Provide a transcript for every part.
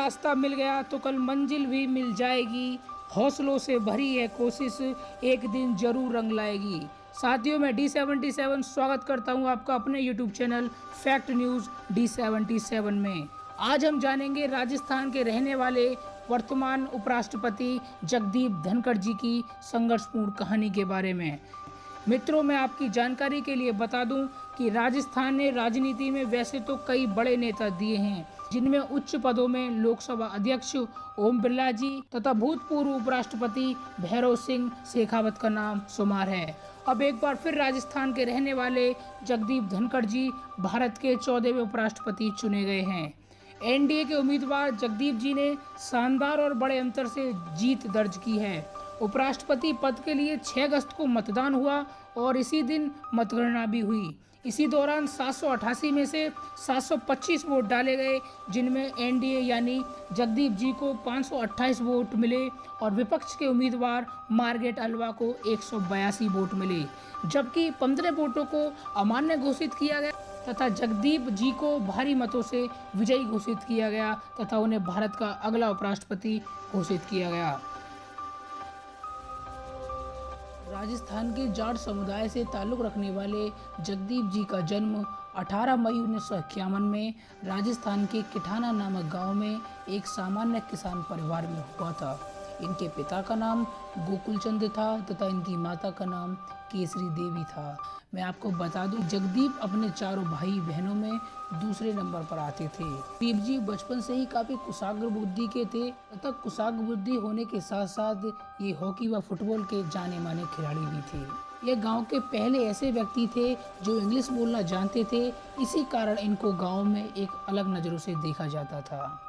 रास्ता मिल गया तो कल मंजिल भी मिल जाएगी। हौसलों से भरी है कोशिश, एक दिन जरूर रंग लाएगी। साथियों, मैं D77 स्वागत करता हूं आपका अपने YouTube channel fact news D77 में। आज हम जानेंगे राजस्थान के रहने वाले वर्तमान उपराष्ट्रपति जगदीप धनखड़ जी की संघर्षपूर्ण कहानी के बारे में। मित्रों, मैं आपकी जानकारी के लिए बता दूं कि राजस्थान ने राजनीति में वैसे तो कई बड़े नेता दिए हैं, जिनमें उच्च पदों में लोकसभा अध्यक्ष ओम बिरला जी तथा भूतपूर्व उपराष्ट्रपति भैरव सिंह शेखावत का नाम शुमार है। अब एक बार फिर राजस्थान के रहने वाले जगदीप धनखड़ जी भारत के 14वें उपराष्ट्रपति चुने गए हैं। एनडीए के उम्मीदवार जगदीप जी ने शानदार और बड़े अंतर से जीत दर्ज की है। उपराष्ट्रपति पद के लिए 6 अगस्त को मतदान हुआ और इसी दिन मतगणना भी हुई। इसी दौरान 788 में से 725 वोट डाले गए, जिनमें एनडीए यानी जगदीप जी को 528 वोट मिले और विपक्ष के उम्मीदवार मार्गरेट अल्वा को 182 वोट मिले, जबकि 15 वोटों को अमान्य घोषित किया गया तथा जगदीप जी को भारी मतों से विजयी घोषित किया गया तथा उन्हें भारत का अगला उपराष्ट्रपति घोषित किया गया। राजस्थान के जाट समुदाय से ताल्लुक़ रखने वाले जगदीप जी का जन्म 18 मई 1951 में राजस्थान के किठाना नामक गांव में एक सामान्य किसान परिवार में हुआ था। इनके पिता का नाम गोकुल चंद था तथा इनकी माता का नाम केसरी देवी था। मैं आपको बता दूं, जगदीप अपने चारों भाई बहनों में दूसरे नंबर पर आते थे। जगदीप जी बचपन से ही काफी कुशाग्र बुद्धि के थे तथा कुशाग्र बुद्धि होने के साथ साथ ये हॉकी व फुटबॉल के जाने माने खिलाड़ी भी थे। ये गांव के पहले ऐसे व्यक्ति थे जो इंग्लिश बोलना जानते थे, इसी कारण इनको गांव में एक अलग नजरों से देखा जाता था।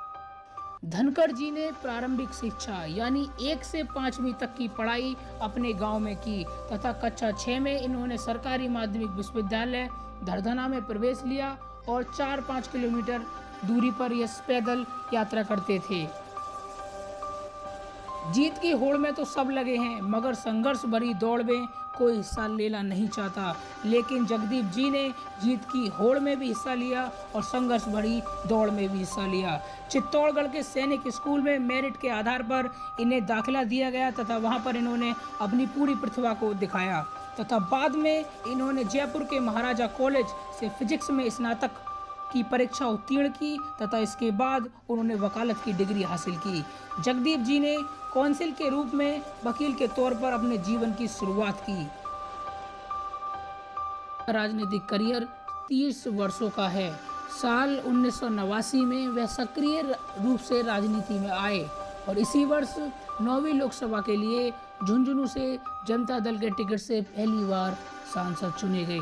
धनखड़ जी ने प्रारंभिक शिक्षा यानी 1 से 5वीं तक की पढ़ाई अपने गांव में की तथा कक्षा 6 में इन्होंने सरकारी माध्यमिक विश्वविद्यालय धरधना में प्रवेश लिया और 4-5 किलोमीटर दूरी पर ये पैदल यात्रा करते थे। जीत की होड़ में तो सब लगे हैं, मगर संघर्ष भरी दौड़ में कोई हिस्सा लेना नहीं चाहता। लेकिन जगदीप जी ने जीत की होड़ में भी हिस्सा लिया और संघर्ष भरी दौड़ में भी हिस्सा लिया। चित्तौड़गढ़ के सैनिक स्कूल में मेरिट के आधार पर इन्हें दाखिला दिया गया तथा वहां पर इन्होंने अपनी पूरी प्रतिभा को दिखाया तथा बाद में इन्होंने जयपुर के महाराजा कॉलेज से फिजिक्स में स्नातक की परीक्षा उत्तीर्ण की तथा इसके बाद उन्होंने वकालत की डिग्री हासिल की। जगदीप जी ने कौंसिल के रूप में वकील के तौर पर अपने जीवन की शुरुआत की। राजनीतिक करियर 30 वर्षों का है। साल 1989 में वह सक्रिय रूप से राजनीति में आए और इसी वर्ष 9वीं लोकसभा के लिए झुंझुनू से जनता दल के टिकट से पहली बार सांसद चुने गए।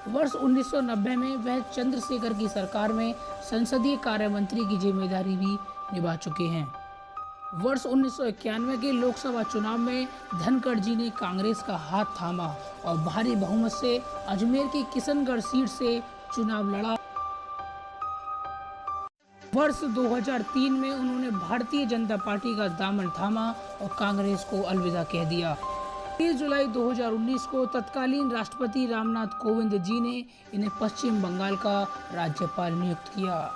वर्ष 1990 में वह चंद्रशेखर की सरकार में संसदीय कार्य मंत्री की जिम्मेदारी भी निभा चुके हैं। वर्ष 1991 के लोकसभा चुनाव में धनखड़ जी ने कांग्रेस का हाथ थामा और भारी बहुमत से अजमेर की किशनगढ़ सीट से चुनाव लड़ा। वर्ष 2003 में उन्होंने भारतीय जनता पार्टी का दामन थामा और कांग्रेस को अलविदा कह दिया। 30 जुलाई 2019 को तत्कालीन राष्ट्रपति रामनाथ कोविंद जी ने इन्हें पश्चिम बंगाल का राज्यपाल नियुक्त किया।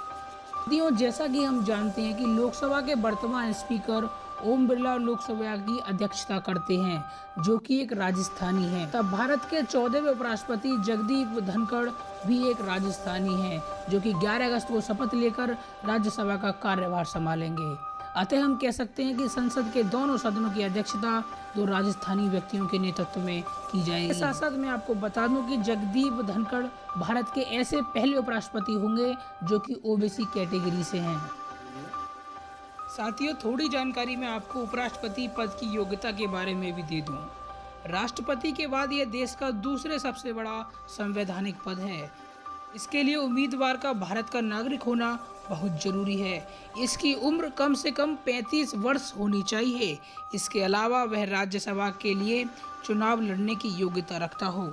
जैसा कि हम जानते हैं कि लोकसभा के वर्तमान स्पीकर ओम बिरला लोकसभा की अध्यक्षता करते हैं, जो कि एक राजस्थानी हैं। तब भारत के 14वें उपराष्ट्रपति जगदीप धनखड़ भी एक राजस्थानी हैं, जो कि 11 अगस्त को शपथ लेकर राज्यसभा का कार्यभार संभालेंगे। अतः हम कह सकते हैं कि संसद के दोनों सदनों की अध्यक्षता 2 राजस्थानी व्यक्तियों के नेतृत्व में की जाएगी। साथ साथ मैं आपको बता दूं कि जगदीप धनखड़ भारत के ऐसे पहले उपराष्ट्रपति होंगे जो कि ओबीसी कैटेगरी से हैं। साथियों, थोड़ी जानकारी मैं आपको उपराष्ट्रपति पद की योग्यता के बारे में भी दे दूं। राष्ट्रपति के बाद यह देश का दूसरे सबसे बड़ा संवैधानिक पद है। इसके लिए उम्मीदवार का भारत का नागरिक होना बहुत जरूरी है। इसकी उम्र कम से कम 35 वर्ष होनी चाहिए। इसके अलावा वह राज्यसभा के लिए चुनाव लड़ने की योग्यता रखता हो।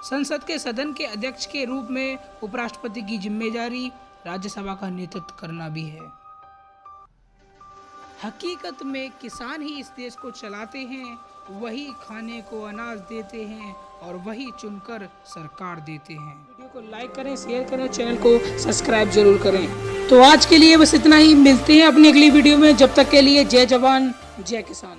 संसद के सदन के अध्यक्ष के रूप में उपराष्ट्रपति की जिम्मेदारी राज्यसभा का नेतृत्व करना भी है। हकीकत में किसान ही इस देश को चलाते हैं, वही खाने को अनाज देते हैं और वही चुनकर सरकार देते हैं। वीडियो को को लाइक करें, शेयर करें, चैनल को सब्सक्राइब जरूर करें। तो आज के लिए बस इतना ही, मिलते हैं अपनी अगली वीडियो में। जब तक के लिए जय जवान जय किसान।